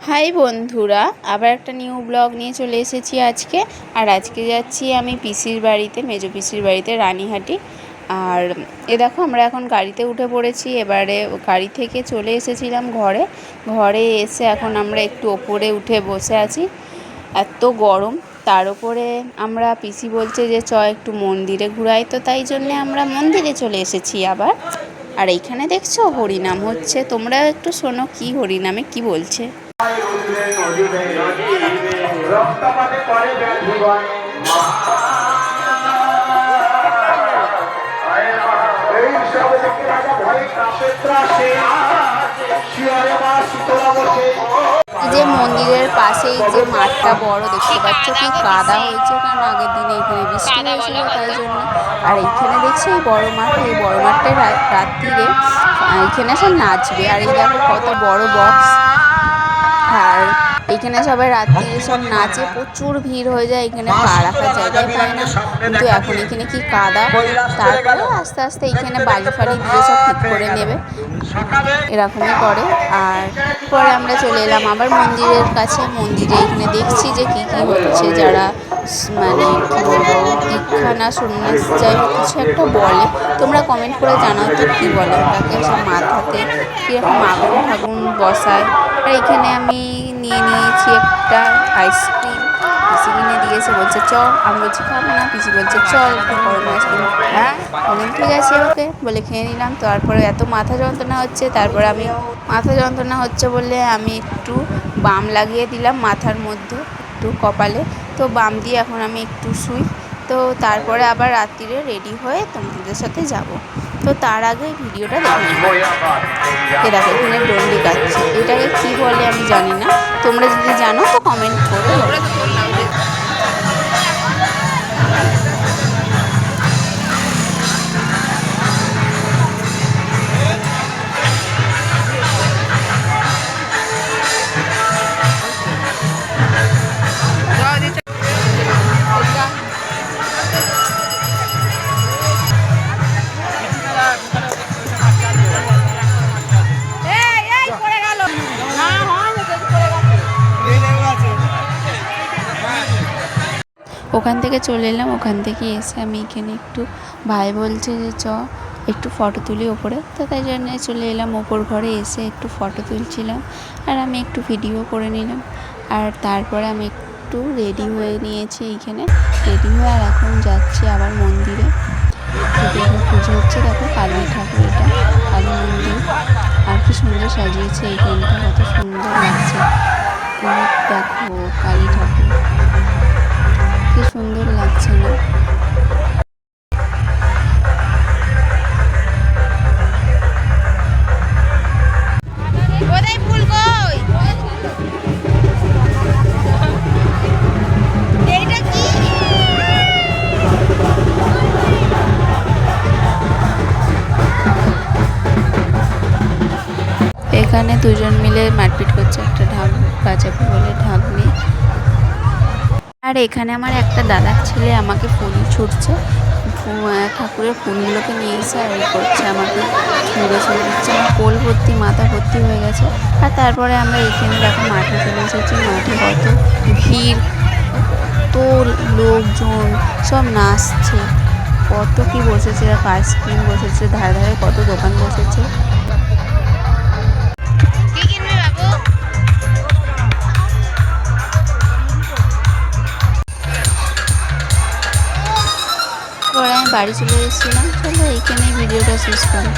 High বন্ধুরা, আবার একটা নিউ ব্লগ নিয়ে চলে এসেছি আজকে। আর আজকে যাচ্ছি আমি পিসির বাড়িতে, মেজো পিসির বাড়িতে, রানীহাটি। আর দেখো আমরা এখন গাড়িতে উঠে পড়েছি। এবারে গাড়ি থেকে চলে এসেছিলাম ঘরে এসে এখন আমরা একটু ওপরে উঠে বসে আছি। এত গরম, তার উপরে আমরা পিসি বলছে যে একটু মন্দিরে ঘুরাই, তো তাই জন্যে আমরা মন্দিরে চলে এসেছি আবার। আর এইখানে দেখছো হরিনাম হচ্ছে, তোমরা একটু শোনো কি হরিনামে কি বলছে। রক্তপাতে করে ব্যাধিবন এই সব দেখে রাজা ভয়ে কাঁপে ত্রাসে শিয়রে মা শীতলা বসে। যে মন্দিরের পাশেই যে মাঠটা বড় দেখতে পাচ্ছ, কি কাদা হয়েছে, কারণ আগের দিনে এখানে বৃষ্টি হয়েছিল তাই জন্য। আর এইখানে দেখছি এই বড় মাঠটায় রাত্রিরে এখানে সব নাচবে। আর এই দেখো কত বড় বক্স। আর এখানে সবাই রাত্রিরে সব নাচে, প্রচুর ভিড় হয়ে যায়, এখানে পা রাখার জায়গায় পায় না। কিন্তু এখন এখানে কি কাদা, তারপরে আস্তে আস্তে এখানে বালি ফালি দিয়ে সব ঠিক করে নেবে, এরকমই করে। আর পরে আমরা চলে এলাম আবার মন্দিরের কাছে। মন্দিরে এখানে দেখছি যে কি কি হচ্ছে, যারা মানে কি বলবো দীক্ষা না সন্ন্যাস যাই হোক কিছু একটা বলে, তোমরা কমেন্ট করে জানাও তো কী বলে ওটাকে। সব মাথাতে কীরকম আগুন ফাগুন বসায়। আর এখানে আমি নিয়ে নিয়েছি একটা আইসক্রিম, পিসি কিনে দিয়েছে, বলছে আমি বলছি খাবো না, পিসি বলছে একটু গরম আইসক্রিম। হ্যাঁ বললাম ঠিক আছে ওকে বলে খেয়ে নিলাম। তারপরে এত মাথা যন্ত্রণা হচ্ছে, তারপরে আমি মাথা যন্ত্রণা হচ্ছে বলে আমি একটু বাম লাগিয়ে দিলাম মাথার মধ্যে, একটু কপালে। তো বাম দিয়ে এখন আমি একটু শুই। তো তারপরে আবার রাত্রিরে রেডি হয়ে তোমাদের সাথে যাব। তো তার আগে ভিডিওটা দেখে দেখো এখানে ডন্ডি কাটছে, এটাকে কি বলে আমি জানি না, তোমরা যদি জানো তো কমেন্ট করো। ওখান থেকে চলে এলাম, ওখান থেকে এসে আমি এখানে একটু ভাই বলছে যে একটু ফটো তুলি ওপরে, তো তাই জন্য চলে এলাম ওপর ঘরে। এসে একটু ফটো তুলছিলাম আর আমি একটু ভিডিও করে নিলাম। আর তারপরে আমি একটু রেডি হয়ে নিয়েছি, এইখানে রেডি হয়ে আর এখন যাচ্ছি আবার মন্দিরে। পুজো হচ্ছে, দেখো কালী ঠাকুর, এটা কালী মন্দির। আর কি সুন্দর সাজিয়েছে এইখানটা, কত সুন্দর লাগছে। দেখো কালী ঠাকুর কি সুন্দর লাগছে না? এখানে দুজন মিলে মারপিট করছে, একটা ঢাক বাজাবে বলে ঢাক নিয়ে। আর এখানে আমার একটা দাদার ছেলে আমাকে ফুল ছুটছে, ঠাকুরের ফুলগুলোকে নিয়ে এসে আর করছে, আমাকে ছুঁড়ে দিচ্ছে। আমার কোল ভর্তি মাথা ভর্তি হয়ে গেছে। আর তারপরে আমরা এখানে দেখো মাঠে চলে এসেছি। মাঠে কত ভিড়, কত লোকজন, সব নাচছে, কত কি বসেছে, আইসক্রিম বসেছে, ধারে ধারে কত দোকান বসেছে। পরে আমি বাড়ি চলে এসেছিলাম। চলো এইখানেই ভিডিওটা শেষ করি।